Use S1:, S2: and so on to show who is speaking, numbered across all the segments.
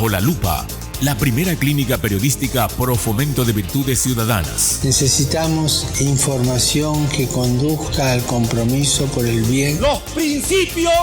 S1: Bajo la Lupa, la primera clínica periodística pro fomento de virtudes ciudadanas.
S2: Necesitamos información que conduzca al compromiso por el bien.
S3: Los principios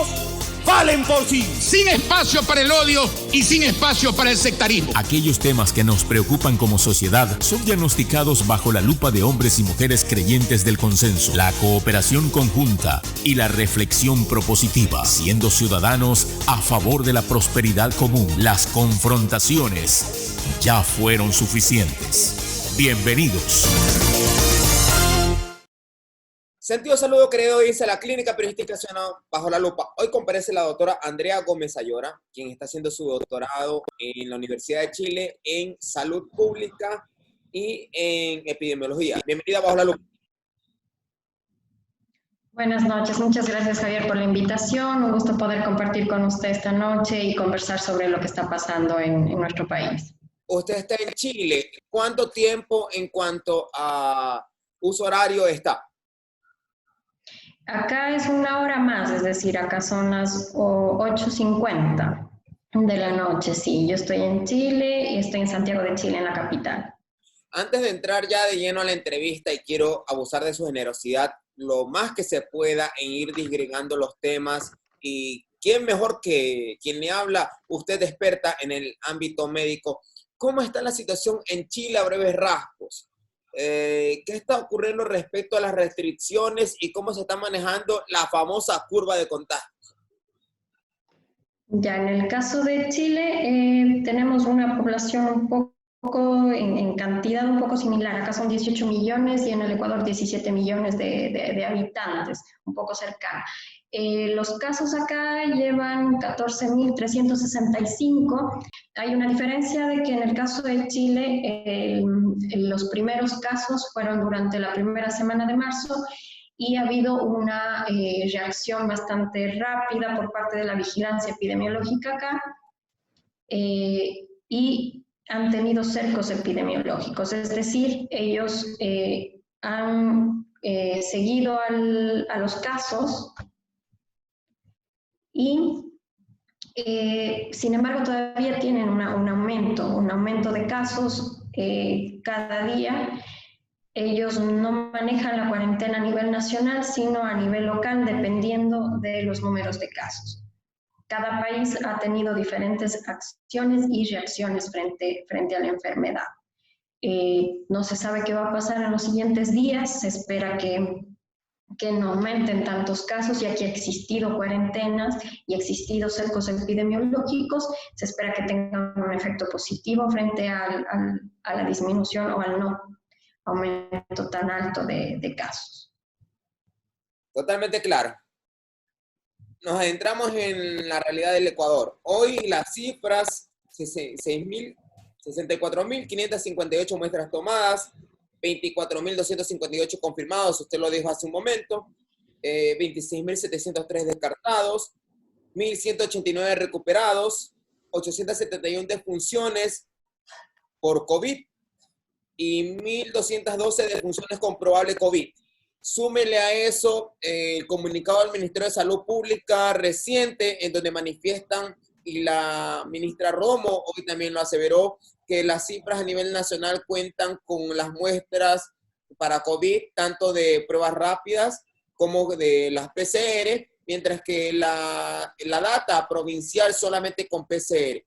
S3: valen por sí.
S4: Sin espacio para el odio y sin espacio para el sectarismo.
S1: Aquellos temas que nos preocupan como sociedad son diagnosticados bajo la lupa de hombres y mujeres creyentes del consenso, la cooperación conjunta y la reflexión propositiva, siendo ciudadanos a favor de la prosperidad común. Las confrontaciones ya fueron suficientes. Bienvenidos.
S5: Sentido saludo, querido, dice la Clínica Periodística Bajo la Lupa. Hoy comparece la doctora Andrea Gómez Ayora, quien está haciendo su doctorado en la Universidad de Chile en Salud Pública y en Epidemiología. Bienvenida a Bajo la Lupa.
S6: Buenas noches, muchas gracias Javier por la invitación. Un gusto poder compartir con usted esta noche y conversar sobre lo que está pasando en nuestro país.
S5: Usted está en Chile. ¿Cuánto tiempo en cuanto a uso horario está?
S6: Acá es una hora más, es decir, acá son las 8:50 de la noche, sí. Yo estoy en Chile y estoy en Santiago de Chile, en la capital.
S5: Antes de entrar ya de lleno a la entrevista, y quiero abusar de su generosidad lo más que se pueda en ir disgregando los temas, y quién mejor que quien le habla, usted experta en el ámbito médico. ¿Cómo está la situación en Chile a breves rasgos? ¿Qué está ocurriendo respecto a las restricciones y cómo se está manejando la famosa curva de contagios?
S6: Ya, en el caso de Chile, tenemos una población un poco, en cantidad un poco similar. Acá son 18 millones y en el Ecuador 17 millones de habitantes, un poco cercano. Los casos acá llevan 14.365. Hay una diferencia de que en el caso de Chile, los primeros casos fueron durante la primera semana de marzo y ha habido una reacción bastante rápida por parte de la vigilancia epidemiológica acá y han tenido cercos epidemiológicos, es decir, ellos han seguido a los casos y sin embargo todavía tienen un aumento de casos cada día. Ellos no manejan la cuarentena a nivel nacional, sino a nivel local, dependiendo de los números de casos. Cada país ha tenido diferentes acciones y reacciones frente a la enfermedad. No se sabe qué va a pasar en los siguientes días, se espera que no aumenten tantos casos, ya que ha existido cuarentenas y ha existido cercos epidemiológicos. Se espera que tengan un efecto positivo frente a la disminución o al no aumento tan alto de casos.
S5: Totalmente claro. Nos adentramos en la realidad del Ecuador. Hoy las cifras, 64.558 muestras tomadas, 24.258 confirmados, usted lo dijo hace un momento, 26.703 descartados, 1.189 recuperados, 871 defunciones por COVID y 1.212 defunciones con probable COVID. Súmele a eso el comunicado del Ministerio de Salud Pública reciente, en donde manifiestan, y la ministra Romo hoy también lo aseveró, que las cifras a nivel nacional cuentan con las muestras para COVID, tanto de pruebas rápidas como de las PCR, mientras que la data provincial solamente con PCR.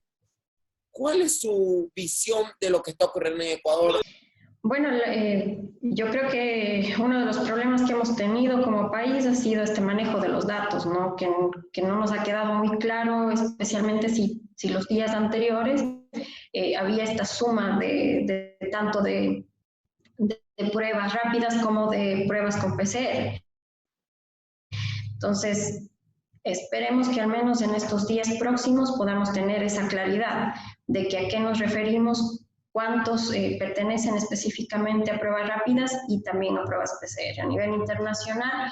S5: ¿Cuál es su visión de lo que está ocurriendo en Ecuador?
S6: Bueno, yo creo que uno de los problemas que hemos tenido como país ha sido este manejo de los datos, ¿no? Que no nos ha quedado muy claro, especialmente si los días anteriores había esta suma tanto de pruebas rápidas como de pruebas con PCR. Entonces, esperemos que al menos en estos días próximos podamos tener esa claridad de que a qué nos referimos, cuántos pertenecen específicamente a pruebas rápidas y también a pruebas PCR. A nivel internacional,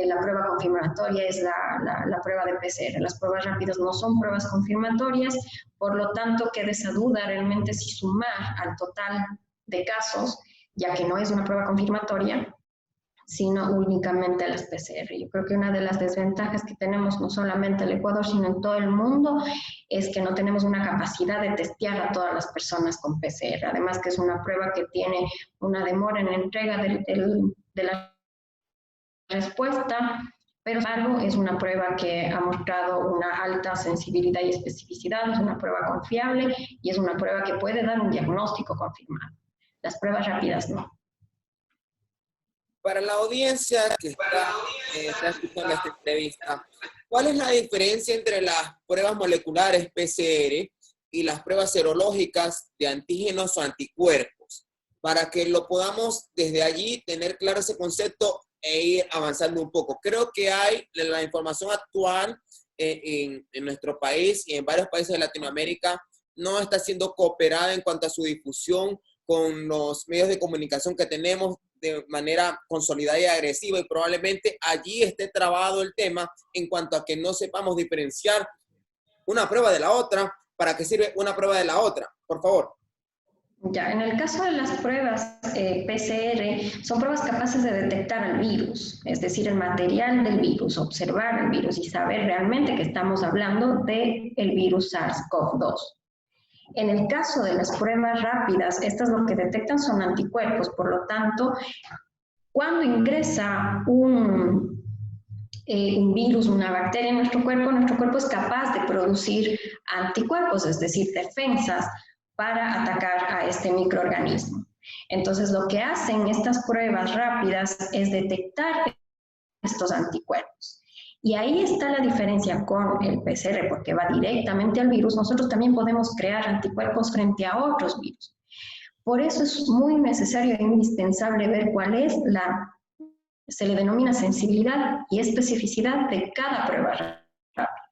S6: la prueba confirmatoria es la prueba de PCR. Las pruebas rápidas no son pruebas confirmatorias, por lo tanto, queda esa duda realmente si sumar al total de casos, ya que no es una prueba confirmatoria, sino únicamente las PCR. Yo creo que una de las desventajas que tenemos, no solamente en el Ecuador, sino en todo el mundo, es que no tenemos una capacidad de testear a todas las personas con PCR. Además que es una prueba que tiene una demora en la entrega de la respuesta, pero es una prueba que ha mostrado una alta sensibilidad y especificidad, es una prueba confiable y es una prueba que puede dar un diagnóstico confirmado. Las pruebas rápidas no.
S5: Para la audiencia que está escuchando esta entrevista, ¿cuál es la diferencia entre las pruebas moleculares PCR y las pruebas serológicas de antígenos o anticuerpos? Para que lo podamos desde allí tener claro ese concepto e ir avanzando un poco. Creo que hay la información actual en nuestro país y en varios países de Latinoamérica no está siendo cooperada en cuanto a su difusión con los medios de comunicación que tenemos de manera consolidada y agresiva, y probablemente allí esté trabado el tema en cuanto a que no sepamos diferenciar una prueba de la otra. ¿Para qué sirve una prueba de la otra? Por favor.
S6: Ya, en el caso de las pruebas PCR, son pruebas capaces de detectar el virus, es decir, el material del virus, observar el virus y saber realmente que estamos hablando del virus SARS-CoV-2. En el caso de las pruebas rápidas, estas lo que detectan son anticuerpos, por lo tanto, cuando ingresa un virus, una bacteria en nuestro cuerpo es capaz de producir anticuerpos, es decir, defensas para atacar a este microorganismo. Entonces, lo que hacen estas pruebas rápidas es detectar estos anticuerpos. Y ahí está la diferencia con el PCR, porque va directamente al virus. Nosotros también podemos crear anticuerpos frente a otros virus. Por eso es muy necesario e indispensable ver cuál es se le denomina sensibilidad y especificidad de cada prueba rápida.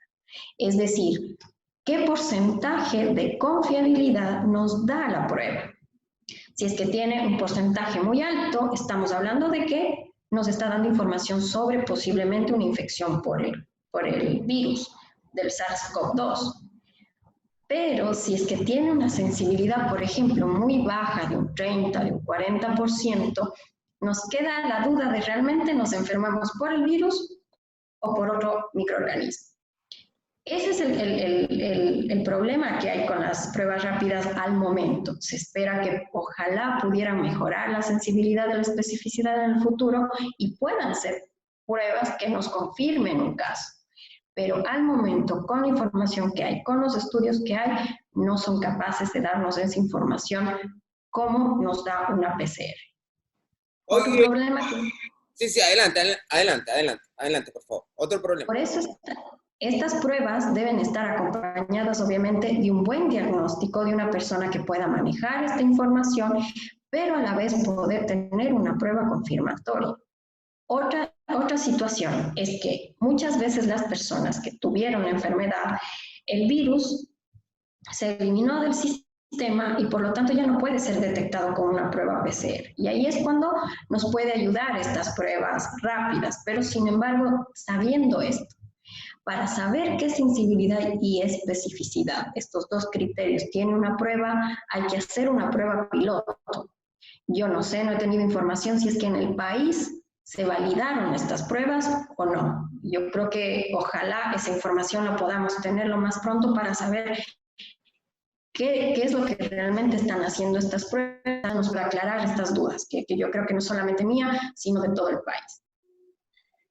S6: Es decir, ¿qué porcentaje de confiabilidad nos da la prueba? Si es que tiene un porcentaje muy alto, estamos hablando de que nos está dando información sobre posiblemente una infección por el virus del SARS-CoV-2. Pero si es que tiene una sensibilidad, por ejemplo, muy baja, de un 30, de un 40%, nos queda la duda de realmente nos enfermamos por el virus o por otro microorganismo. Ese es el problema que hay con las pruebas rápidas al momento. Se espera que ojalá pudieran mejorar la sensibilidad de la especificidad en el futuro y puedan ser pruebas que nos confirmen un caso. Pero al momento, con la información que hay, con los estudios que hay, no son capaces de darnos esa información como nos da una PCR. Otro problema que...
S5: Sí, adelante, por favor. Otro problema.
S6: Por eso estas pruebas deben estar acompañadas, obviamente, de un buen diagnóstico de una persona que pueda manejar esta información, pero a la vez poder tener una prueba confirmatoria. Otra situación es que muchas veces las personas que tuvieron la enfermedad, el virus se eliminó del sistema y por lo tanto ya no puede ser detectado con una prueba PCR. Y ahí es cuando nos puede ayudar estas pruebas rápidas, pero sin embargo, sabiendo esto, para saber qué sensibilidad y especificidad, estos dos criterios, tiene una prueba, hay que hacer una prueba piloto. Yo no sé, no he tenido información si es que en el país se validaron estas pruebas o no. Yo creo que ojalá esa información la podamos tener lo más pronto para saber qué es lo que realmente están haciendo estas pruebas, para aclarar estas dudas, que yo creo que no solamente mía, sino de todo el país.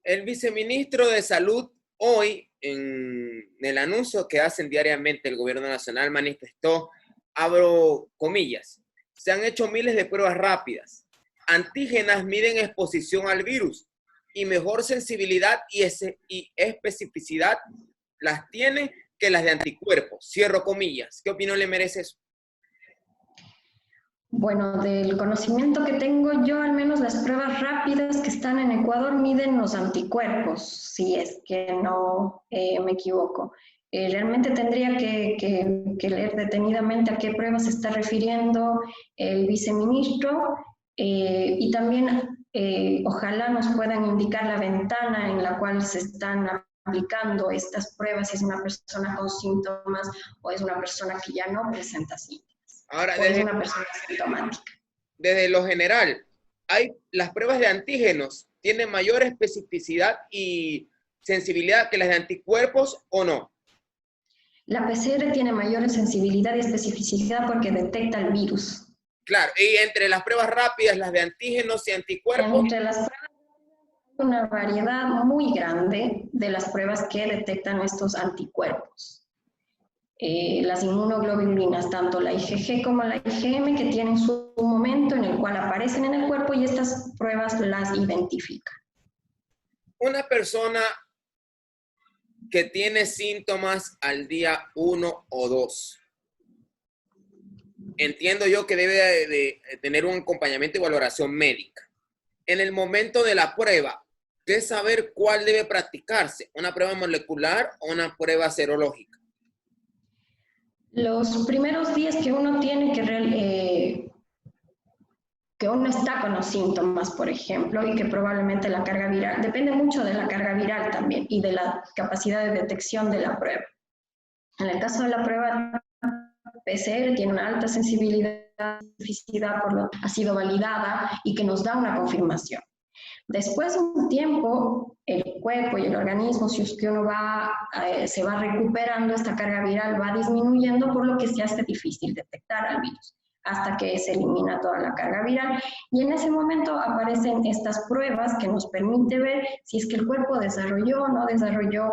S5: El viceministro de Salud hoy, en el anuncio que hacen diariamente el gobierno nacional, manifestó, abro comillas, se han hecho miles de pruebas rápidas. Antígenas miden exposición al virus y mejor sensibilidad y especificidad las tiene que las de anticuerpos. Cierro comillas. ¿Qué opinión le merece eso?
S6: Bueno, del conocimiento que tengo yo, al menos las pruebas rápidas que están en Ecuador miden los anticuerpos, si es que no me equivoco. Realmente tendría que leer detenidamente a qué pruebas se está refiriendo el viceministro y también ojalá nos puedan indicar la ventana en la cual se están aplicando estas pruebas, si es una persona con síntomas o es una persona que ya no presenta síntomas.
S5: Ahora,
S6: o es una persona sintomática.
S5: Desde lo general, hay las pruebas de antígenos tienen mayor especificidad y sensibilidad que las de anticuerpos o no?
S6: La PCR tiene mayor sensibilidad y especificidad porque detecta el virus.
S5: Claro, y entre las pruebas rápidas, las de antígenos y anticuerpos.
S6: Entre las pruebas hay una variedad muy grande de las pruebas que detectan estos anticuerpos. Las inmunoglobulinas, tanto la IgG como la IgM, que tienen su momento en el cual aparecen en el cuerpo y estas pruebas las identifican.
S5: Una persona que tiene síntomas al día 1 o 2, entiendo yo que debe de tener un acompañamiento y valoración médica. En el momento de la prueba, ¿qué saber cuál debe practicarse? ¿Una prueba molecular o una prueba serológica?
S6: Los primeros días que uno tiene que uno está con los síntomas, por ejemplo, y que probablemente la carga viral, depende mucho de la carga viral también y de la capacidad de detección de la prueba. En el caso de la prueba PCR tiene una alta sensibilidad, ha sido validada y que nos da una confirmación. Después de un tiempo, el cuerpo y el organismo, si es que uno se va recuperando, esta carga viral va disminuyendo, por lo que se hace difícil detectar al virus, hasta que se elimina toda la carga viral. Y en ese momento aparecen estas pruebas que nos permiten ver si es que el cuerpo desarrolló o no desarrolló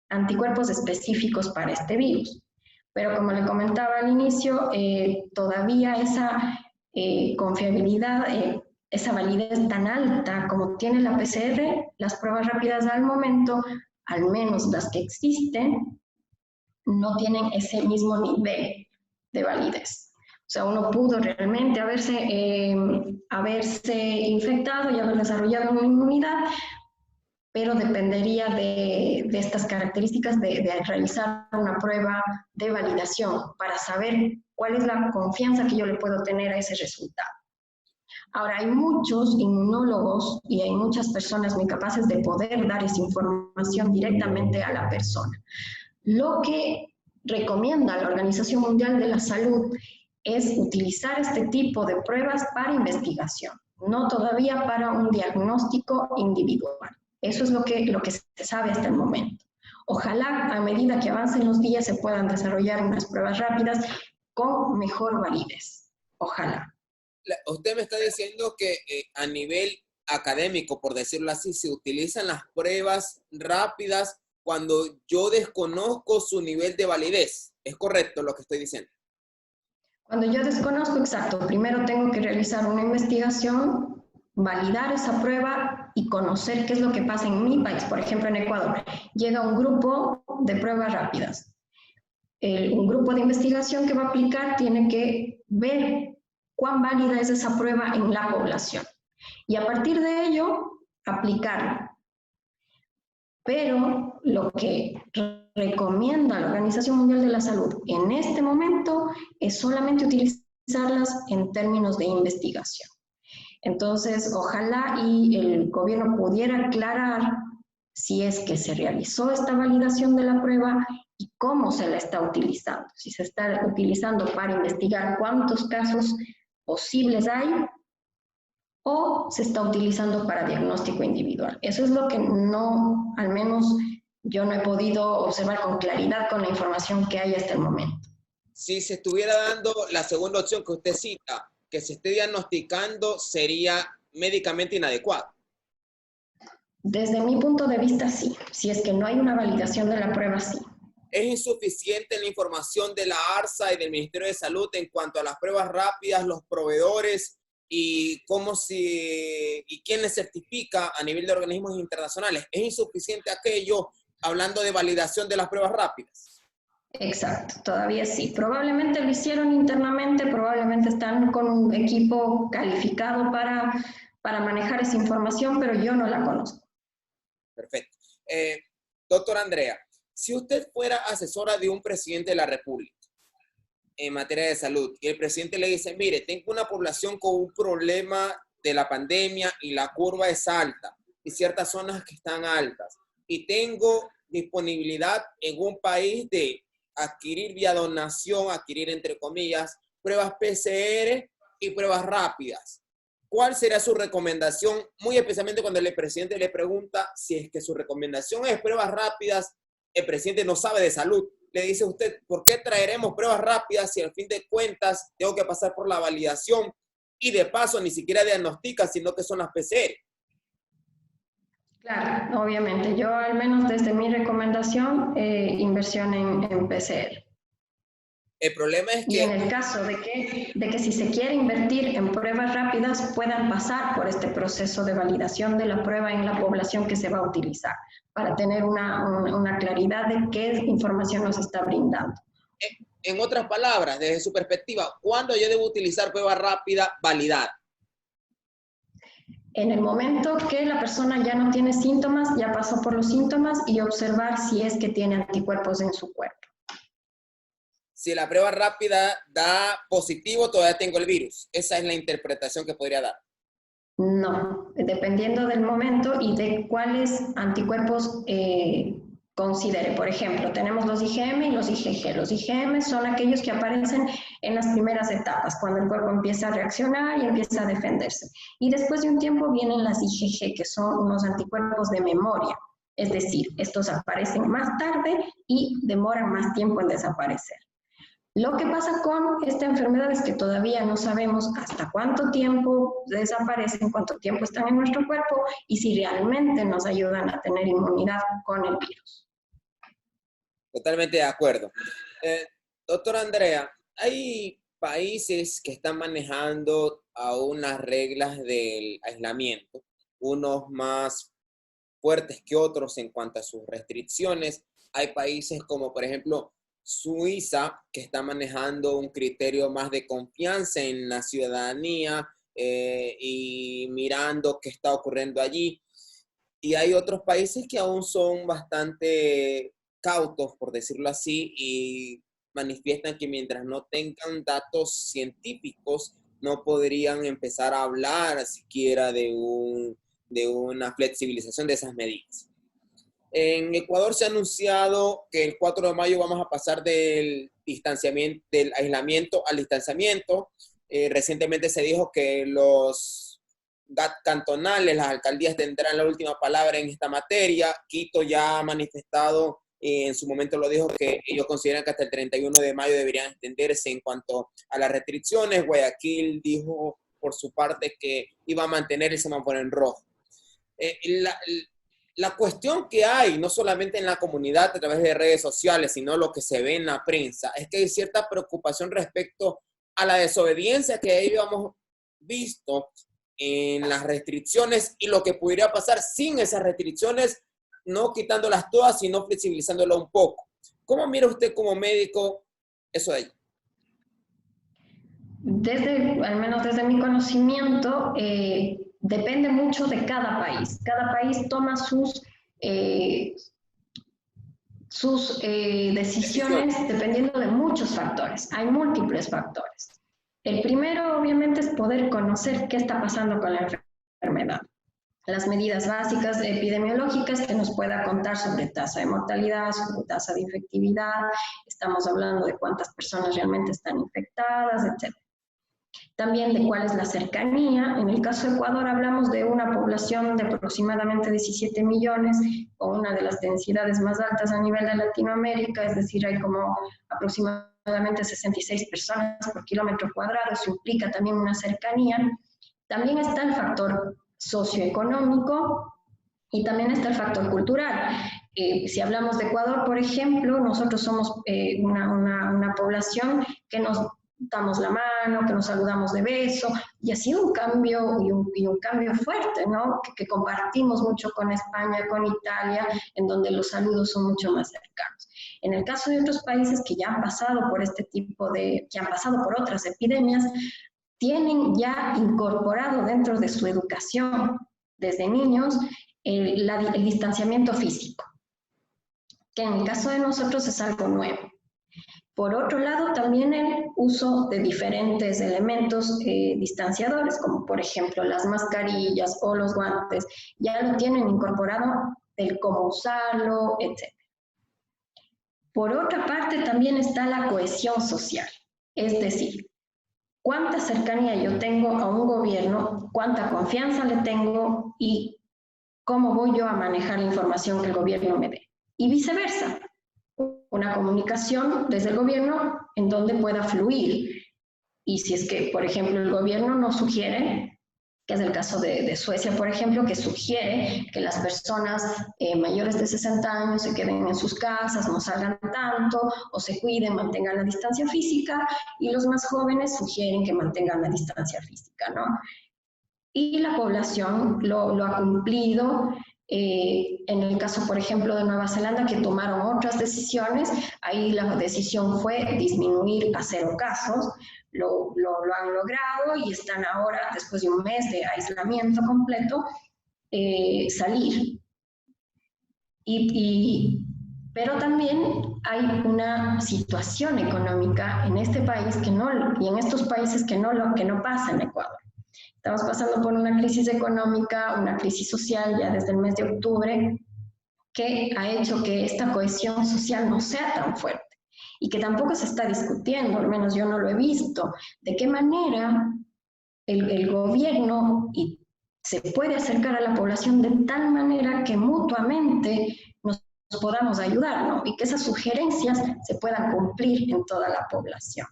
S6: anticuerpos específicos para este virus. Pero como le comentaba al inicio, todavía esa confiabilidad, esa validez tan alta como tiene la PCR, las pruebas rápidas al momento, al menos las que existen, no tienen ese mismo nivel de validez. O sea, uno pudo realmente haberse infectado y haber desarrollado una inmunidad, pero dependería de estas características de realizar una prueba de validación para saber cuál es la confianza que yo le puedo tener a ese resultado. Ahora, hay muchos inmunólogos y hay muchas personas muy capaces de poder dar esa información directamente a la persona. Lo que recomienda la Organización Mundial de la Salud es utilizar este tipo de pruebas para investigación, no todavía para un diagnóstico individual. Eso es lo que se sabe hasta el momento. Ojalá a medida que avancen los días se puedan desarrollar unas pruebas rápidas con mejor validez. Ojalá.
S5: Usted me está diciendo que a nivel académico, por decirlo así, se utilizan las pruebas rápidas cuando yo desconozco su nivel de validez. ¿Es correcto lo que estoy diciendo?
S6: Cuando yo desconozco, exacto, primero tengo que realizar una investigación, validar esa prueba y conocer qué es lo que pasa en mi país. Por ejemplo, en Ecuador, llega un grupo de pruebas rápidas. Un grupo de investigación que va a aplicar tiene que ver cuán válida es esa prueba en la población. Y a partir de ello, aplicarla. Pero lo que recomienda la Organización Mundial de la Salud en este momento es solamente utilizarlas en términos de investigación. Entonces, ojalá y el gobierno pudiera aclarar si es que se realizó esta validación de la prueba y cómo se la está utilizando. Si se está utilizando para investigar cuántos casos posibles hay o se está utilizando para diagnóstico individual. Eso es lo que no, al menos yo no he podido observar con claridad con la información que hay hasta el momento.
S5: Si se estuviera dando la segunda opción que usted cita, que se esté diagnosticando, sería médicamente inadecuado.
S6: Desde mi punto de vista, sí. Si es que no hay una validación de la prueba, sí.
S5: ¿Es insuficiente la información de la ARSA y del Ministerio de Salud en cuanto a las pruebas rápidas, los proveedores y quién les certifica a nivel de organismos internacionales? ¿Es insuficiente aquello hablando de validación de las pruebas rápidas?
S6: Exacto, todavía sí. Probablemente lo hicieron internamente, probablemente están con un equipo calificado para manejar esa información, pero yo no la conozco.
S5: Perfecto. Doctora Andrea, si usted fuera asesora de un presidente de la República en materia de salud y el presidente le dice, mire, tengo una población con un problema de la pandemia y la curva es alta y ciertas zonas que están altas y tengo disponibilidad en un país de adquirir vía donación, adquirir entre comillas, pruebas PCR y pruebas rápidas. ¿cuál sería su recomendación? Muy especialmente cuando el presidente le pregunta si es que su recomendación es pruebas rápidas, el presidente no sabe de salud. Le dice a usted, ¿por qué traeremos pruebas rápidas si al fin de cuentas tengo que pasar por la validación y de paso ni siquiera diagnostica, sino que son las PCR?
S6: Claro, obviamente. Yo al menos desde mi recomendación, inversión en PCR.
S5: El problema es
S6: Y
S5: que
S6: en el caso de que si se quiere invertir en pruebas rápidas, puedan pasar por este proceso de validación de la prueba en la población que se va a utilizar, para tener una claridad de qué información nos está brindando.
S5: en otras palabras, desde su perspectiva, ¿cuándo yo debo utilizar prueba rápida validada?
S6: En el momento que la persona ya no tiene síntomas, ya pasó por los síntomas, y observar si es que tiene anticuerpos en su cuerpo.
S5: Si la prueba rápida da positivo, todavía tengo el virus. Esa es la interpretación que podría dar.
S6: No, dependiendo del momento y de cuáles anticuerpos considere. Por ejemplo, tenemos los IgM y los IgG. Los IgM son aquellos que aparecen en las primeras etapas, cuando el cuerpo empieza a reaccionar y empieza a defenderse. Y después de un tiempo vienen las IgG, que son unos anticuerpos de memoria. Es decir, estos aparecen más tarde y demoran más tiempo en desaparecer. Lo que pasa con esta enfermedad es que todavía no sabemos hasta cuánto tiempo desaparecen, cuánto tiempo están en nuestro cuerpo y si realmente nos ayudan a tener inmunidad con el virus.
S5: Totalmente de acuerdo. Doctora Andrea, hay países que están manejando aún las reglas del aislamiento, unos más fuertes que otros en cuanto a sus restricciones. Hay países como, por ejemplo, Suiza, que está manejando un criterio más de confianza en la ciudadanía y mirando qué está ocurriendo allí. Y hay otros países que aún son bastante cautos, por decirlo así, y manifiestan que mientras no tengan datos científicos, no podrían empezar a hablar siquiera de una flexibilización de esas medidas. En Ecuador se ha anunciado que el 4 de mayo vamos a pasar del aislamiento al distanciamiento. Recientemente se dijo que los GAT cantonales, las alcaldías tendrán la última palabra en esta materia. Quito ya ha manifestado, en su momento lo dijo, que ellos consideran que hasta el 31 de mayo deberían extenderse en cuanto a las restricciones. Guayaquil dijo por su parte que iba a mantener el semáforo en rojo. La cuestión que hay, no solamente en la comunidad a través de redes sociales, sino lo que se ve en la prensa, es que hay cierta preocupación respecto a la desobediencia que habíamos visto en las restricciones y lo que pudiera pasar sin esas restricciones, no quitándolas todas, sino flexibilizándolas un poco. ¿Cómo mira usted como médico eso de ahí?
S6: Al menos desde mi conocimiento, depende mucho de cada país. Cada país toma sus decisiones dependiendo de muchos factores. Hay múltiples factores. El primero, obviamente, es poder conocer qué está pasando con la enfermedad. Las medidas básicas epidemiológicas que nos pueda contar sobre tasa de mortalidad, sobre tasa de infectividad, estamos hablando de cuántas personas realmente están infectadas, etc. También de cuál es la cercanía. En el caso de Ecuador hablamos de una población de aproximadamente 17 millones, con una de las densidades más altas a nivel de Latinoamérica, es decir, hay como aproximadamente 66 personas por kilómetro cuadrado, eso implica también una cercanía. También está el factor socioeconómico y también está el factor cultural. Si hablamos de Ecuador, por ejemplo, nosotros somos una población que nos damos la mano, que nos saludamos de beso, y ha sido un cambio y un cambio fuerte, ¿no? Que compartimos mucho con España, con Italia, en donde los saludos son mucho más cercanos. En el caso de otros países que ya han pasado por que han pasado por otras epidemias, tienen ya incorporado dentro de su educación desde niños el distanciamiento físico, que en el caso de nosotros es algo nuevo. Por otro lado, también el uso de diferentes elementos distanciadores, como por ejemplo las mascarillas o los guantes, ya lo tienen incorporado, el cómo usarlo, etc. Por otra parte, también está la cohesión social, es decir, cuánta cercanía yo tengo a un gobierno, cuánta confianza le tengo y cómo voy yo a manejar la información que el gobierno me dé. Y viceversa, una comunicación desde el gobierno en donde pueda fluir. Y si es que, por ejemplo, el gobierno nos sugiere, que es el caso de Suecia, por ejemplo, que sugiere que las personas mayores de 60 años se queden en sus casas, no salgan tanto, o se cuiden, mantengan la distancia física, y los más jóvenes sugieren que mantengan la distancia física, ¿no? Y la población lo ha cumplido. En el caso, por ejemplo, de Nueva Zelanda, que tomaron otras decisiones, ahí la decisión fue disminuir a 0 casos, lo han logrado y están ahora, después de un mes de aislamiento completo, salir. Pero también hay una situación económica en este país y en estos países que no pasa en Ecuador. Estamos pasando por una crisis económica, una crisis social ya desde el mes de octubre, que ha hecho que esta cohesión social no sea tan fuerte y que tampoco se está discutiendo, al menos yo no lo he visto, de qué manera el gobierno se puede acercar a la población de tal manera que mutuamente nos podamos ayudar, ¿no? Y que esas sugerencias se puedan cumplir en toda la población.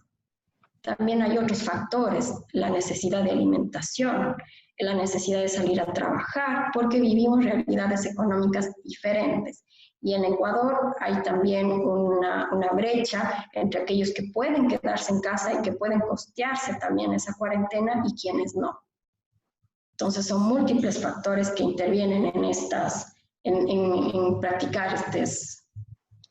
S6: También hay otros factores, la necesidad de alimentación, la necesidad de salir a trabajar, porque vivimos realidades económicas diferentes. Y en Ecuador hay también una brecha entre aquellos que pueden quedarse en casa y que pueden costearse también esa cuarentena y quienes no. Entonces son múltiples factores que intervienen en practicar estas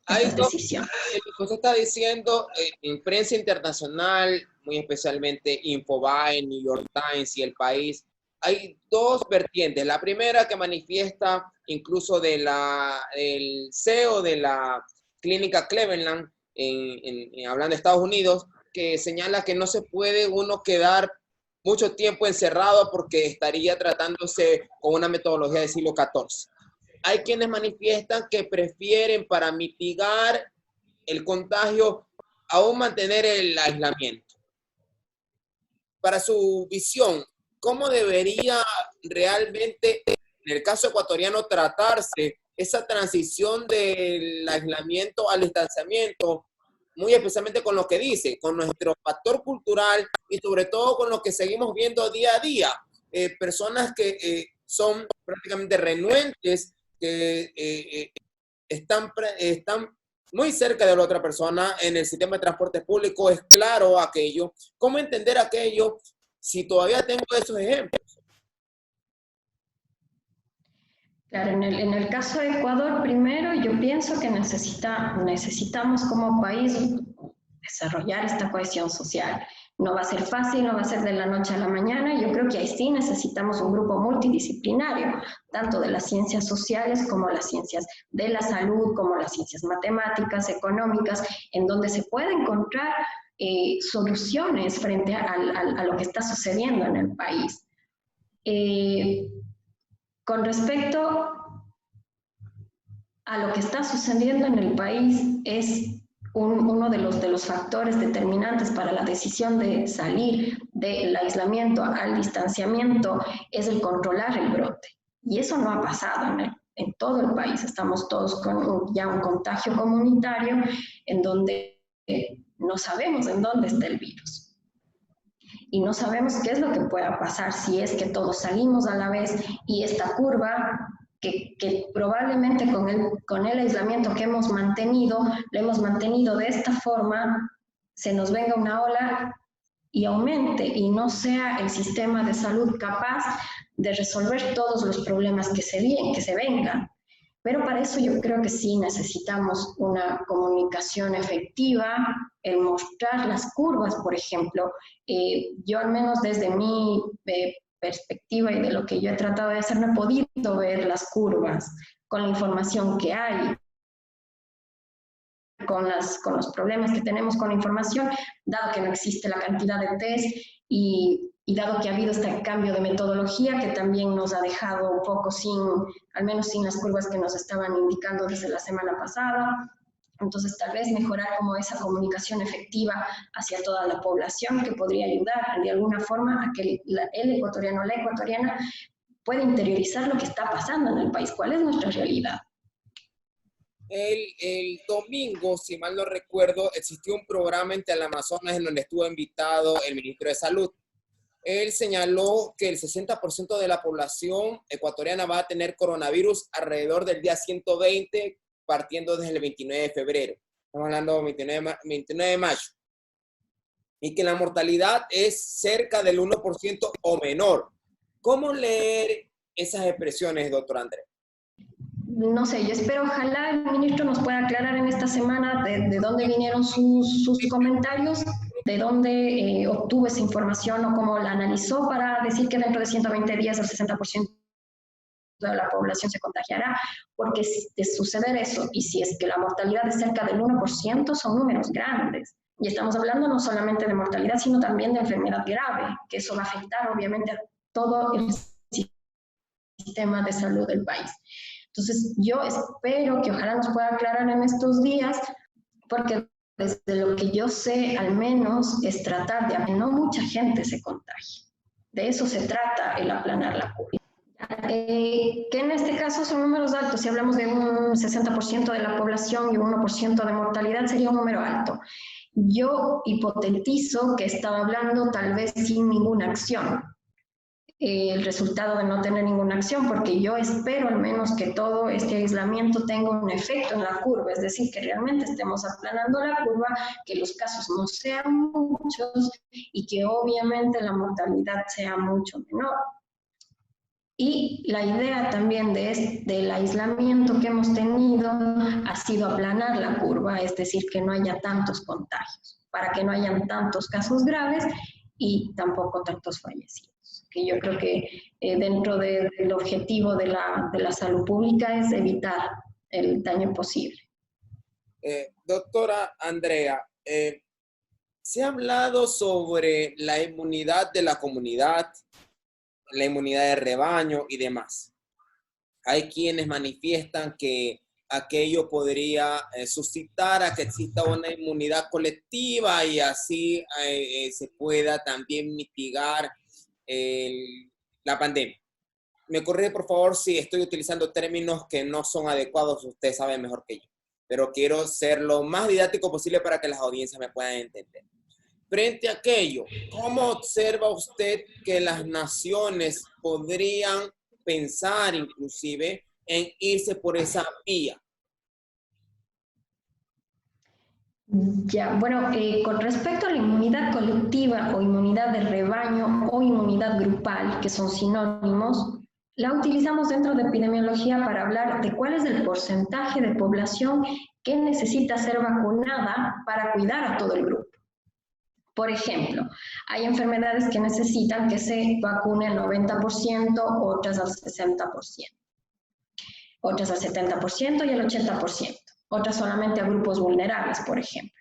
S6: decisiones.
S5: Lo que usted está diciendo en prensa internacional, muy especialmente Infobae, New York Times y El País, hay dos vertientes. La primera que manifiesta incluso del CEO de la clínica Cleveland, hablando de Estados Unidos, que señala que no se puede uno quedar mucho tiempo encerrado porque estaría tratándose con una metodología del siglo XIV. Hay quienes manifiestan que prefieren, para mitigar el contagio, aún mantener el aislamiento. Para su visión, ¿cómo debería realmente, en el caso ecuatoriano, tratarse esa transición del aislamiento al distanciamiento, muy especialmente con lo que dice, con nuestro factor cultural y sobre todo con lo que seguimos viendo día a día? Personas que son prácticamente renuentes, que están muy cerca de la otra persona en el sistema de transporte público. Es claro aquello. ¿Cómo entender aquello si todavía tengo esos ejemplos?
S6: Claro, en el caso de Ecuador, primero yo pienso que necesitamos como país desarrollar esta cohesión social. No va a ser fácil, no va a ser de la noche a la mañana. Yo creo que ahí sí necesitamos un grupo multidisciplinario, tanto de las ciencias sociales como las ciencias de la salud, como las ciencias matemáticas, económicas, en donde se puede encontrar soluciones frente a lo que está sucediendo en el país. Con respecto a lo que está sucediendo en el país, es uno de los factores determinantes para la decisión de salir del aislamiento al distanciamiento es el controlar el brote. Y eso no ha pasado en todo el país. Estamos todos con ya un contagio comunitario en donde no sabemos en dónde está el virus. Y no sabemos qué es lo que pueda pasar si es que todos salimos a la vez y esta curva que probablemente con el aislamiento que hemos mantenido, lo hemos mantenido de esta forma, se nos venga una ola y aumente y no sea el sistema de salud capaz de resolver todos los problemas que se vengan. Pero para eso yo creo que sí necesitamos una comunicación efectiva, el mostrar las curvas, por ejemplo. Yo al menos desde mi perspectiva y de lo que yo he tratado de hacer, no he podido ver las curvas con la información que hay, con los problemas que tenemos con la información, dado que no existe la cantidad de test y dado que ha habido este cambio de metodología que también nos ha dejado un poco al menos sin las curvas que nos estaban indicando desde la semana pasada. Entonces, tal vez mejorar como esa comunicación efectiva hacia toda la población, que podría ayudar de alguna forma a que el ecuatoriano, la ecuatoriana, pueda interiorizar lo que está pasando en el país, cuál es nuestra realidad.
S5: El domingo, si mal no recuerdo, existió un programa en Teleamazonas en donde estuvo invitado el ministro de Salud. Él señaló que el 60% de la población ecuatoriana va a tener coronavirus alrededor del día 120, partiendo desde el 29 de febrero. Estamos hablando del 29 de mayo. Y que la mortalidad es cerca del 1% o menor. ¿Cómo leer esas expresiones, doctor Andrés?
S6: No sé, yo espero, ojalá el ministro nos pueda aclarar en esta semana de dónde vinieron sus comentarios, de dónde obtuvo esa información o cómo la analizó para decir que dentro de 120 días el 60% de la población se contagiará, porque si de suceder eso, y si es que la mortalidad es cerca del 1%, son números grandes. Y estamos hablando no solamente de mortalidad, sino también de enfermedad grave, que eso va a afectar obviamente a todo el sistema de salud del país. Entonces, yo espero que ojalá nos pueda aclarar en estos días, porque desde lo que yo sé, al menos, es tratar de que no mucha gente se contagie. De eso se trata el aplanar la curva. Que en este caso son números altos. Si hablamos de un 60% de la población y un 1% de mortalidad, sería un número alto. Yo hipotetizo que estaba hablando tal vez sin ninguna acción. El resultado de no tener ninguna acción, porque yo espero al menos que todo este aislamiento tenga un efecto en la curva, es decir, que realmente estemos aplanando la curva, que los casos no sean muchos y que obviamente la mortalidad sea mucho menor. Y la idea también del aislamiento que hemos tenido ha sido aplanar la curva, es decir, que no haya tantos contagios, para que no hayan tantos casos graves y tampoco tantos fallecidos. Que yo creo que dentro del objetivo de la salud pública es evitar el daño posible.
S5: Doctora Andrea, se ha hablado sobre la inmunidad de la comunidad, la inmunidad de rebaño y demás. Hay quienes manifiestan que aquello podría suscitar a que exista una inmunidad colectiva y así se pueda también mitigar la pandemia. Me corrige por favor si estoy utilizando términos que no son adecuados, usted sabe mejor que yo, pero quiero ser lo más didáctico posible para que las audiencias me puedan entender. Frente a aquello, ¿cómo observa usted que las naciones podrían pensar inclusive en irse por esa vía?
S6: Ya, bueno, con respecto a la inmunidad colectiva o inmunidad de rebaño o inmunidad grupal, que son sinónimos, la utilizamos dentro de epidemiología para hablar de cuál es el porcentaje de población que necesita ser vacunada para cuidar a todo el grupo. Por ejemplo, hay enfermedades que necesitan que se vacune el 90%, otras al 60%, otras al 70% y al 80%. Otras solamente a grupos vulnerables, por ejemplo.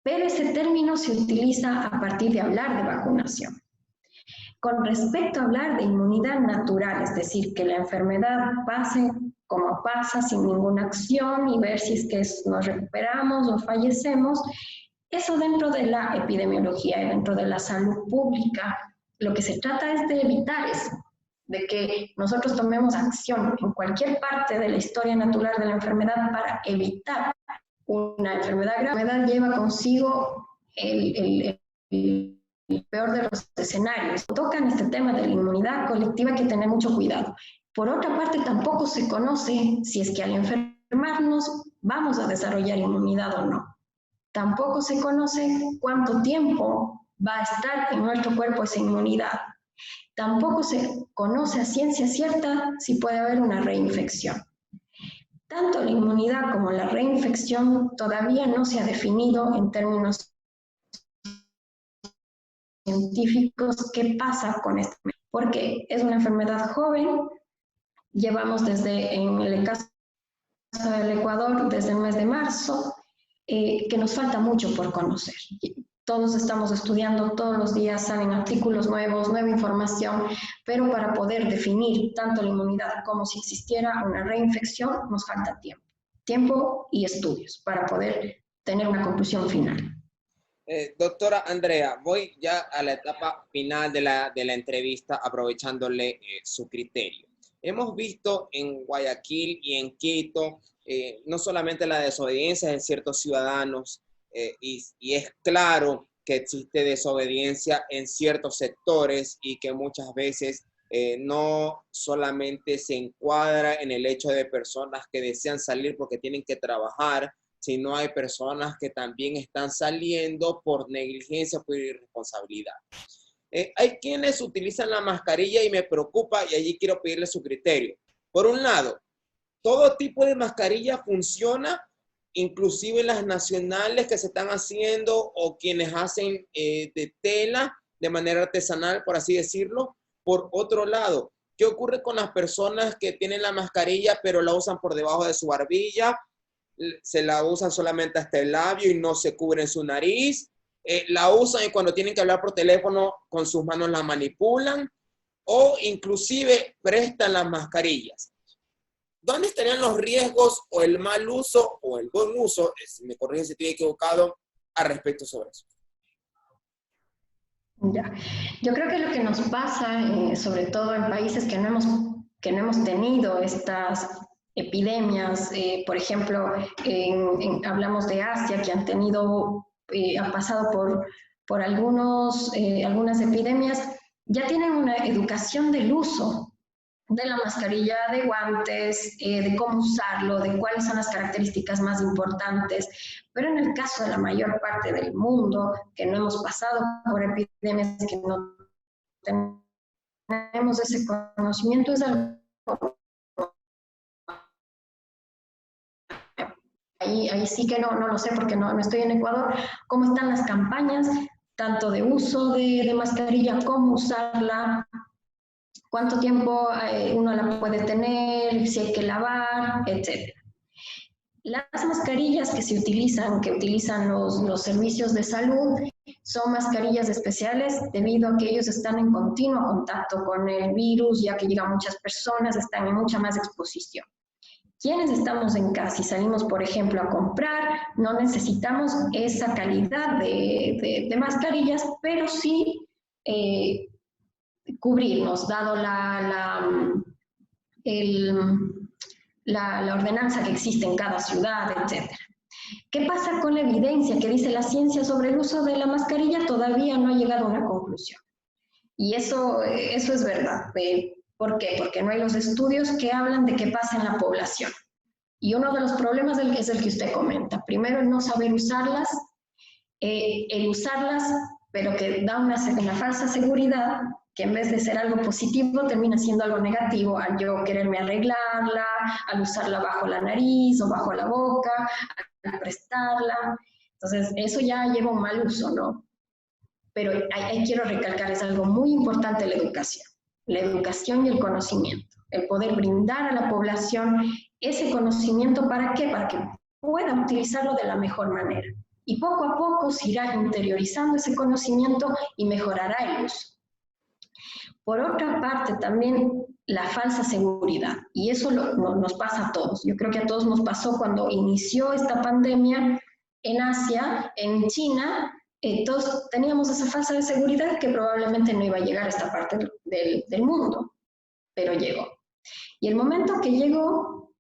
S6: Pero ese término se utiliza a partir de hablar de vacunación. Con respecto a hablar de inmunidad natural, es decir, que la enfermedad pase como pasa, sin ninguna acción, y ver si es que nos recuperamos o fallecemos, eso dentro de la epidemiología y dentro de la salud pública, lo que se trata es de evitar eso, de que nosotros tomemos acción en cualquier parte de la historia natural de la enfermedad para evitar una enfermedad grave. La enfermedad lleva consigo el peor de los escenarios. Tocan este tema de la inmunidad colectiva, hay que tener mucho cuidado. Por otra parte, tampoco se conoce si es que al enfermarnos vamos a desarrollar inmunidad o no. Tampoco se conoce cuánto tiempo va a estar en nuestro cuerpo esa inmunidad. Tampoco se conoce a ciencia cierta si puede haber una reinfección. Tanto la inmunidad como la reinfección todavía no se ha definido en términos científicos qué pasa con esta enfermedad. Porque es una enfermedad joven, llevamos en el caso del Ecuador, desde el mes de marzo, que nos falta mucho por conocer. Todos estamos estudiando, todos los días salen artículos nuevos, nueva información, pero para poder definir tanto la inmunidad como si existiera una reinfección, nos falta tiempo. tiempo y estudios para poder tener una conclusión final.
S5: Doctora Andrea, voy ya a la etapa final de la entrevista, aprovechándole su criterio. Hemos visto en Guayaquil y en Quito no solamente la desobediencia de ciertos ciudadanos, y es claro que existe desobediencia en ciertos sectores y que muchas veces no solamente se encuadra en el hecho de personas que desean salir porque tienen que trabajar, sino hay personas que también están saliendo por negligencia, por irresponsabilidad. Hay quienes utilizan la mascarilla y me preocupa, y allí quiero pedirle su criterio. Por un lado, todo tipo de mascarilla funciona, inclusive las nacionales que se están haciendo o quienes hacen de tela de manera artesanal, por así decirlo. Por otro lado, ¿qué ocurre con las personas que tienen la mascarilla pero la usan por debajo de su barbilla? Se la usan solamente hasta el labio y no se cubren su nariz. La usan y cuando tienen que hablar por teléfono con sus manos la manipulan, o inclusive prestan las mascarillas. ¿Dónde estarían los riesgos o el mal uso o el buen uso, si me corrigen si estoy equivocado, al respecto sobre eso?
S6: Ya. Yo creo que lo que nos pasa, sobre todo en países que no hemos tenido estas epidemias, por ejemplo, hablamos de Asia, que han pasado por algunas epidemias, ya tienen una educación del uso de la mascarilla, de guantes, de cómo usarlo, de cuáles son las características más importantes. Pero en el caso de la mayor parte del mundo, que no hemos pasado por epidemias, que no tenemos ese conocimiento, es algo... Ahí sí que no lo sé porque no estoy en Ecuador, cómo están las campañas, tanto de uso de mascarilla, cómo usarla, cuánto tiempo uno la puede tener, si hay que lavar, etc. Las mascarillas que utilizan los servicios de salud, son mascarillas especiales debido a que ellos están en continuo contacto con el virus, ya que llegan muchas personas, están en mucha más exposición. Quienes estamos en casa y salimos, por ejemplo, a comprar, no necesitamos esa calidad de mascarillas, pero sí cubrirnos, dado la ordenanza que existe en cada ciudad, etc. ¿Qué pasa con la evidencia que dice la ciencia sobre el uso de la mascarilla? Todavía no ha llegado a una conclusión. Y eso es verdad. ¿Por qué? Porque no hay los estudios que hablan de qué pasa en la población. Y uno de los problemas es el que usted comenta. Primero, el no saber usarlas, el usarlas, pero que da una falsa seguridad, que en vez de ser algo positivo, termina siendo algo negativo, al yo quererme arreglarla, al usarla bajo la nariz o bajo la boca, al prestarla. Entonces, eso ya lleva un mal uso, ¿no? Pero ahí quiero recalcar, es algo muy importante la educación y el conocimiento, el poder brindar a la población ese conocimiento. ¿Para qué? Para que puedan utilizarlo de la mejor manera. Y poco a poco se irá interiorizando ese conocimiento y mejorará el uso. Por otra parte, también la falsa seguridad, y eso nos pasa a todos. Yo creo que a todos nos pasó cuando inició esta pandemia en Asia, en China. Todos teníamos esa falsa seguridad que probablemente no iba a llegar a esta parte del mundo, pero llegó. Y el momento que llegó,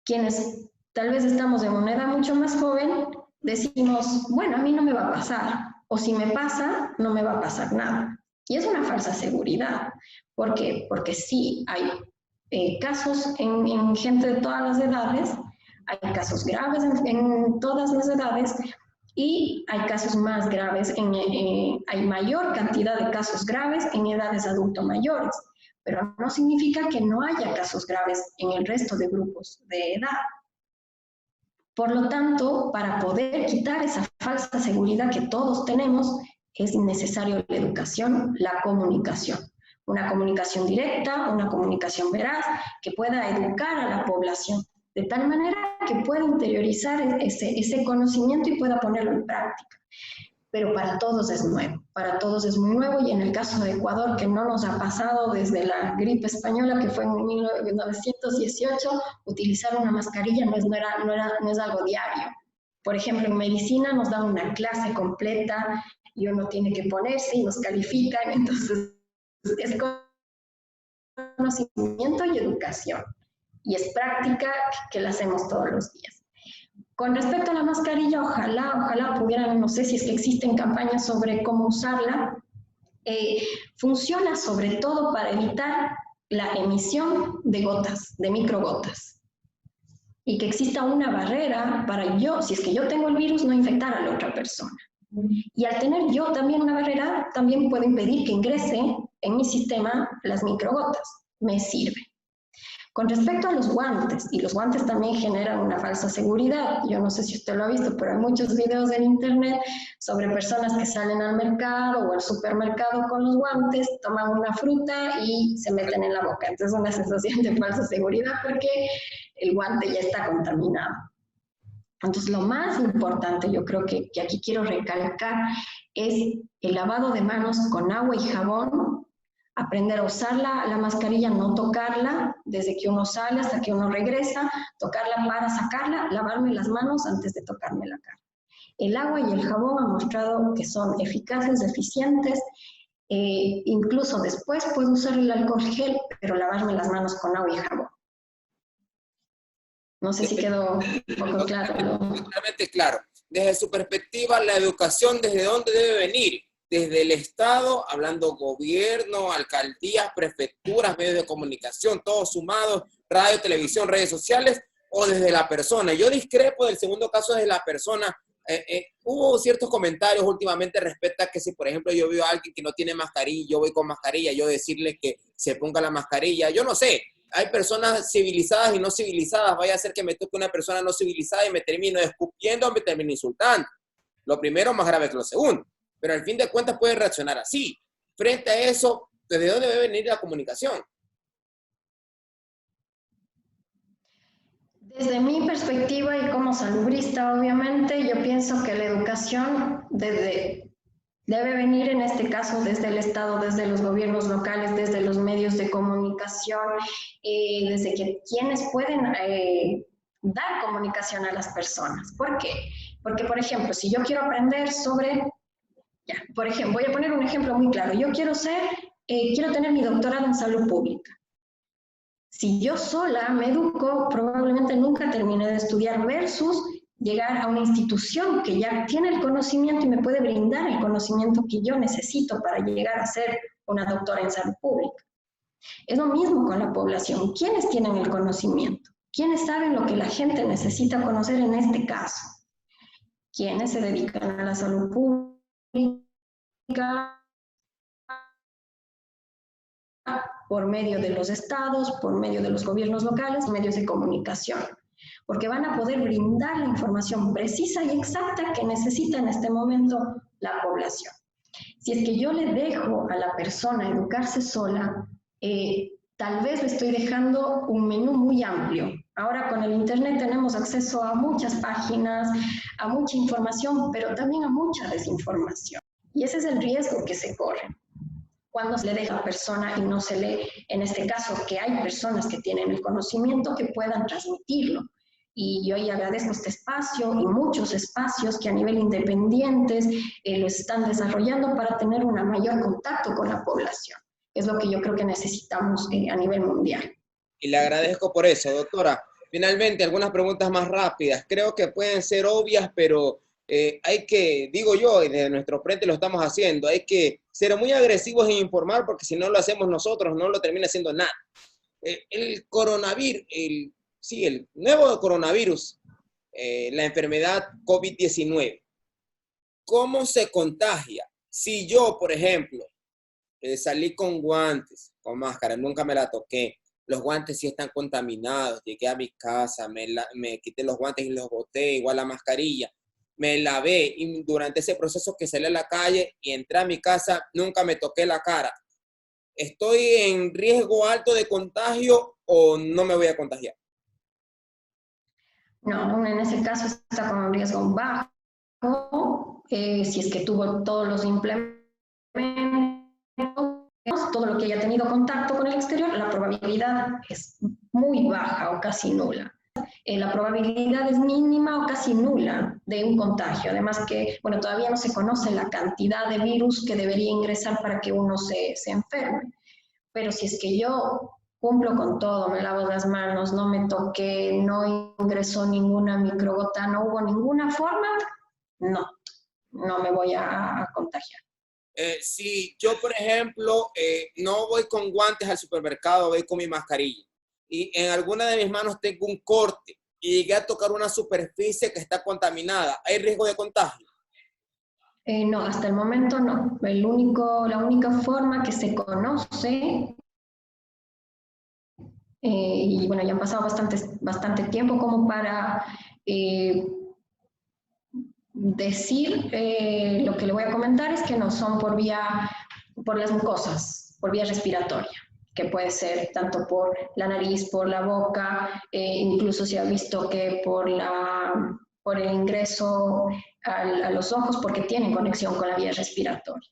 S6: quienes tal vez estamos en una edad mucho más joven, decimos, bueno, a mí no me va a pasar, o si me pasa, no me va a pasar nada. Y es una falsa seguridad. ¿Por qué? Porque sí, hay casos en gente de todas las edades, hay casos graves en todas las edades, y hay casos más graves, hay mayor cantidad de casos graves en edades adulto mayores, pero no significa que no haya casos graves en el resto de grupos de edad. Por lo tanto, para poder quitar esa falsa seguridad que todos tenemos, es necesario la educación, la comunicación. Una comunicación directa, una comunicación veraz, que pueda educar a la población, de tal manera que pueda interiorizar ese conocimiento y pueda ponerlo en práctica. Pero para todos es nuevo. para todos es muy nuevo, y en el caso de Ecuador, que no nos ha pasado desde la gripe española, que fue en 1918, utilizar una mascarilla no es algo diario. Por ejemplo, en medicina nos dan una clase completa y uno tiene que ponerse y nos califican, entonces es conocimiento y educación, y es práctica que la hacemos todos los días. Con respecto a la mascarilla, ojalá pudieran, no sé si es que existen campañas sobre cómo usarla. Funciona sobre todo para evitar la emisión de gotas, de microgotas, y que exista una barrera para yo, si es que yo tengo el virus, no infectar a la otra persona. Y al tener yo también una barrera, también puedo impedir que ingrese en mi sistema las microgotas. Me sirve. Con respecto a los guantes, y los guantes también generan una falsa seguridad. Yo no sé si usted lo ha visto, pero hay muchos videos en internet sobre personas que salen al mercado o al supermercado con los guantes, toman una fruta y se meten en la boca. Entonces es una sensación de falsa seguridad porque el guante ya está contaminado. Entonces, lo más importante, yo creo que aquí quiero recalcar, es el lavado de manos con agua y jabón, aprender a usar la mascarilla, no tocarla desde que uno sale hasta que uno regresa, tocarla para sacarla, lavarme las manos antes de tocarme la cara. El agua y el jabón han mostrado que son eficaces, eficientes, incluso después puedo usar el alcohol gel, pero lavarme las manos con agua y jabón. No sé si quedó un poco claro, ¿no?
S5: Totalmente claro. Desde su perspectiva, la educación, ¿desde dónde debe venir? Desde el Estado, hablando gobierno, alcaldías, prefecturas, medios de comunicación, todos sumados, radio, televisión, redes sociales, o desde la persona. Yo discrepo del segundo caso desde la persona. Hubo ciertos comentarios últimamente respecto a que si, por ejemplo, yo veo a alguien que no tiene mascarilla, yo voy con mascarilla, yo decirle que se ponga la mascarilla, yo no sé. Hay personas civilizadas y no civilizadas. Vaya a ser que me toque una persona no civilizada y me termino escupiendo o me termino insultando. Lo primero más grave que lo segundo. Pero al fin de cuentas puede reaccionar así. Frente a eso, ¿desde dónde debe venir la comunicación?
S6: Desde mi perspectiva y como salubrista, obviamente, yo pienso que la educación debe venir en este caso desde el Estado, desde los gobiernos locales, desde los medios de comunicación, desde quienes pueden dar comunicación a las personas. ¿Por qué? Porque, por ejemplo, si yo quiero aprender sobre, por ejemplo, voy a poner un ejemplo muy claro. Yo quiero tener mi doctorado en salud pública. Si yo sola me educo, probablemente nunca termine de estudiar versus llegar a una institución que ya tiene el conocimiento y me puede brindar el conocimiento que yo necesito para llegar a ser una doctora en salud pública. Es lo mismo con la población. ¿Quiénes tienen el conocimiento? ¿Quiénes saben lo que la gente necesita conocer en este caso? ¿Quiénes se dedican a la salud pública? Por medio de los estados, por medio de los gobiernos locales, medios de comunicación, porque van a poder brindar la información precisa y exacta que necesita en este momento la población. Si es que yo le dejo a la persona educarse sola, tal vez le estoy dejando un menú muy amplio. Ahora con el internet tenemos acceso a muchas páginas, a mucha información, pero también a mucha desinformación. Y ese es el riesgo que se corre cuando se le deja a la persona y no se lee, en este caso, que hay personas que tienen el conocimiento que puedan transmitirlo. Y yo ahí agradezco este espacio y muchos espacios que a nivel independientes lo están desarrollando para tener un mayor contacto con la población. Es lo que yo creo que necesitamos a nivel mundial.
S5: Y le agradezco por eso, doctora. Finalmente, algunas preguntas más rápidas. Creo que pueden ser obvias, pero hay que, digo yo, y desde nuestro frente lo estamos haciendo, hay que ser muy agresivos en informar, porque si no lo hacemos nosotros, no lo termina haciendo nada. El coronavirus, el nuevo coronavirus, la enfermedad COVID-19, ¿cómo se contagia? Si yo, por ejemplo, salí con guantes, con máscara, nunca me la toqué, los guantes sí están contaminados, llegué a mi casa, me quité los guantes y los boté, igual la mascarilla, me lavé y durante ese proceso que salí a la calle y entré a mi casa, nunca me toqué la cara. ¿Estoy en riesgo alto de contagio o no me voy a contagiar?
S6: No, en ese caso está con un riesgo bajo, si es que tuvo todos los implementos todo lo que haya tenido contacto con el exterior, la probabilidad es muy baja o casi nula. La probabilidad es mínima o casi nula de un contagio. Además que, bueno, todavía no se conoce la cantidad de virus que debería ingresar para que uno se enferme. Pero si es que yo cumplo con todo, me lavo las manos, no me toqué, no ingresó ninguna microgota, no hubo ninguna forma, no me voy a contagiar.
S5: Si yo, por ejemplo, no voy con guantes al supermercado, voy con mi mascarilla y en alguna de mis manos tengo un corte y llegué a tocar una superficie que está contaminada, ¿hay riesgo de contagio?
S6: No, hasta el momento no. La única forma que se conoce, y bueno, ya han pasado bastante tiempo como para decir, lo que le voy a comentar es que no son por las mucosas, por vía respiratoria, que puede ser tanto por la nariz, por la boca, incluso se ha visto que por el ingreso a los ojos, porque tienen conexión con la vía respiratoria.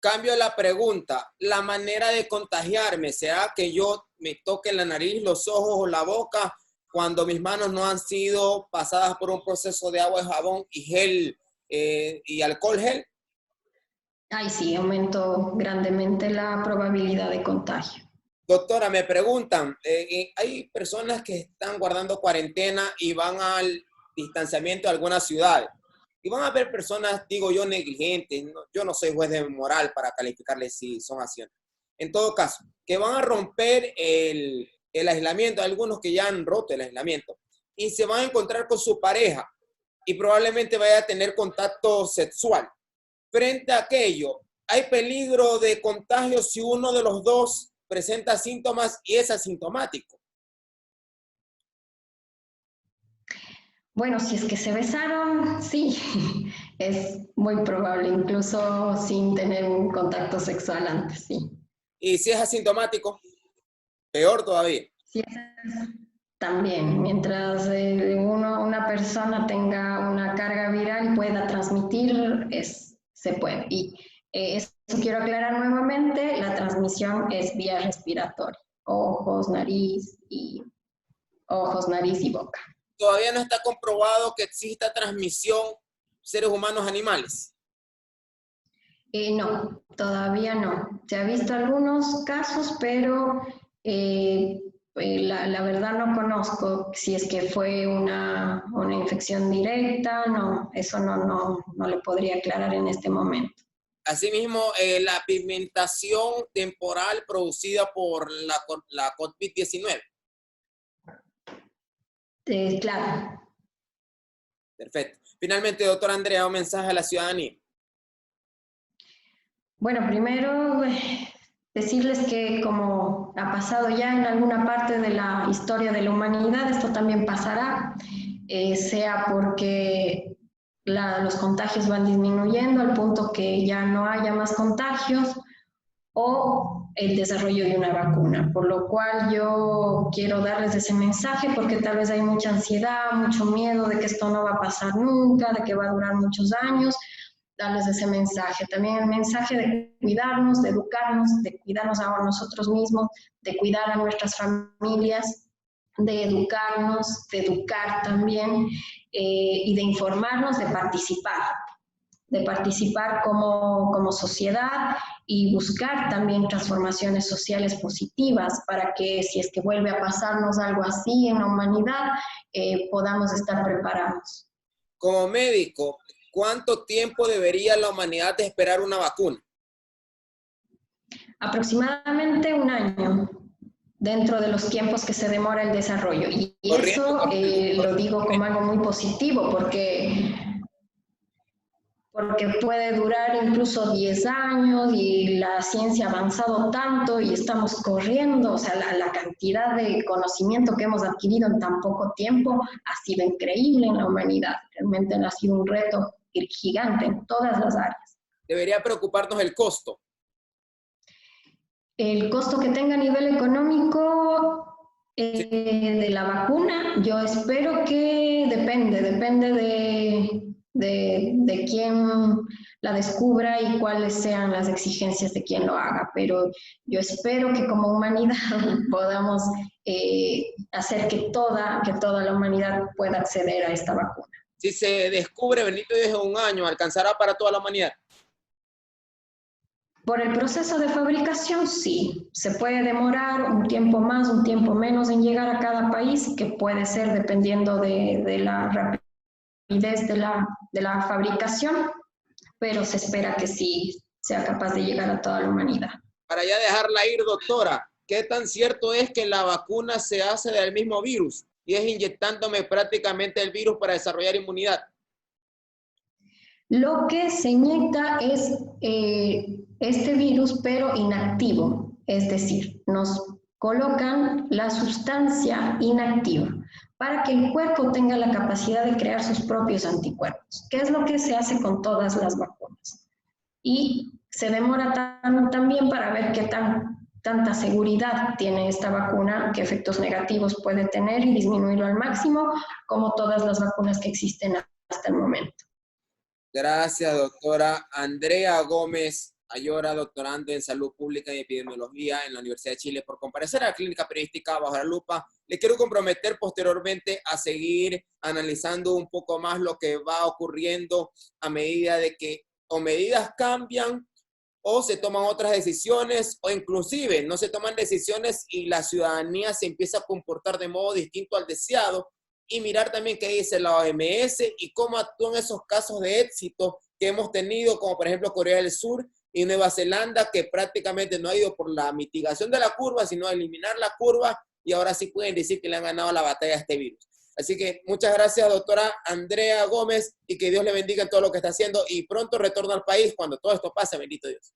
S5: Cambio la pregunta, la manera de contagiarme, ¿será que yo me toque la nariz, los ojos o la boca cuando mis manos no han sido pasadas por un proceso de agua, jabón y gel y alcohol gel?
S6: Ay, sí, aumentó grandemente la probabilidad de contagio.
S5: Doctora, me preguntan, hay personas que están guardando cuarentena y van al distanciamiento de algunas ciudades. Y van a haber personas, digo yo, negligentes. Yo no soy juez de moral para calificarles si son así. En todo caso, que van a romper el aislamiento, algunos que ya han roto el aislamiento, y se van a encontrar con su pareja y probablemente vaya a tener contacto sexual. Frente a aquello, ¿hay peligro de contagio si uno de los dos presenta síntomas y es asintomático?
S6: Bueno, si es que se besaron, sí, es muy probable, incluso sin tener un contacto sexual antes, sí.
S5: Y si es asintomático, peor todavía.
S6: Sí, también, mientras una persona tenga una carga viral y pueda transmitir, se puede. Y esto quiero aclarar nuevamente, la transmisión es vía respiratoria, ojos, nariz y boca.
S5: Todavía no está comprobado que exista transmisión seres humanos animales.
S6: No, todavía no. Se ha visto algunos casos, pero la verdad no conozco si es que fue una infección directa, no, eso no le podría aclarar en este momento.
S5: Asimismo, la pigmentación temporal producida por la COVID-19.
S6: Claro.
S5: Perfecto. Finalmente, doctora Andrea, un mensaje a la ciudadanía.
S6: Bueno, primero decirles que como ha pasado ya en alguna parte de la historia de la humanidad, esto también pasará, sea porque los contagios van disminuyendo al punto que ya no haya más contagios, o el desarrollo de una vacuna, por lo cual yo quiero darles ese mensaje porque tal vez hay mucha ansiedad, mucho miedo de que esto no va a pasar nunca, de que va a durar muchos años, darles ese mensaje. También el mensaje de cuidarnos, de educarnos, de cuidarnos a nosotros mismos, de cuidar a nuestras familias, de educarnos, de educar también y de informarnos, de participar como sociedad y buscar también transformaciones sociales positivas para que si es que vuelve a pasarnos algo así en la humanidad, podamos estar preparados.
S5: Como médico, ¿cuánto tiempo debería la humanidad de esperar una vacuna?
S6: Aproximadamente 1 año, dentro de los tiempos que se demora el desarrollo. Y eso lo digo como algo muy positivo porque puede durar incluso 10 años y la ciencia ha avanzado tanto y estamos corriendo, o sea, la cantidad de conocimiento que hemos adquirido en tan poco tiempo ha sido increíble en la humanidad. Realmente ha sido un reto gigante en todas las áreas.
S5: ¿Debería preocuparnos el costo?
S6: El costo que tenga a nivel económico de la vacuna, yo espero que depende de quién la descubra y cuáles sean las exigencias de quien lo haga, pero yo espero que como humanidad podamos hacer que toda la humanidad pueda acceder a esta vacuna.
S5: Si se descubre, bendito Dios, en un año, ¿alcanzará para toda la humanidad?
S6: Por el proceso de fabricación, sí. Se puede demorar un tiempo más, un tiempo menos en llegar a cada país, que puede ser dependiendo de la rapidez de la fabricación, pero se espera que sí sea capaz de llegar a toda la humanidad.
S5: Para ya dejarla ir, doctora, ¿qué tan cierto es que la vacuna se hace del mismo virus y es inyectándome prácticamente el virus para desarrollar inmunidad?
S6: Lo que se inyecta es este virus, pero inactivo, es decir, nos colocan la sustancia inactiva para que el cuerpo tenga la capacidad de crear sus propios anticuerpos, que es lo que se hace con todas las vacunas. Y se demora también para ver qué tanta seguridad tiene esta vacuna, qué efectos negativos puede tener y disminuirlo al máximo, como todas las vacunas que existen hasta el momento.
S5: Gracias, doctora Andrea Gómez Ayora, doctorando en Salud Pública y Epidemiología en la Universidad de Chile, por comparecer a la Clínica Periodística Bajo la Lupa. Le quiero comprometer posteriormente a seguir analizando un poco más lo que va ocurriendo a medida de que o medidas cambian o se toman otras decisiones, o inclusive no se toman decisiones y la ciudadanía se empieza a comportar de modo distinto al deseado, y mirar también qué dice la OMS y cómo actúan esos casos de éxito que hemos tenido, como por ejemplo Corea del Sur y Nueva Zelanda, que prácticamente no ha ido por la mitigación de la curva, sino a eliminar la curva, y ahora sí pueden decir que le han ganado la batalla a este virus. Así que muchas gracias, doctora Andrea Gómez, y que Dios le bendiga en todo lo que está haciendo, y pronto retorno al país cuando todo esto pase, bendito Dios.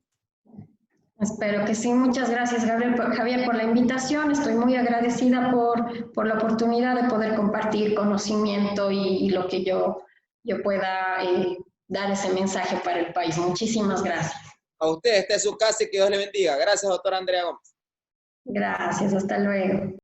S6: Espero que sí. Muchas gracias, Javier, por la invitación. Estoy muy agradecida por la oportunidad de poder compartir conocimiento y lo que yo pueda dar ese mensaje para el país. Muchísimas gracias.
S5: A usted, esta es su casa y que Dios le bendiga. Gracias, doctora Andrea Gómez.
S6: Gracias, hasta luego.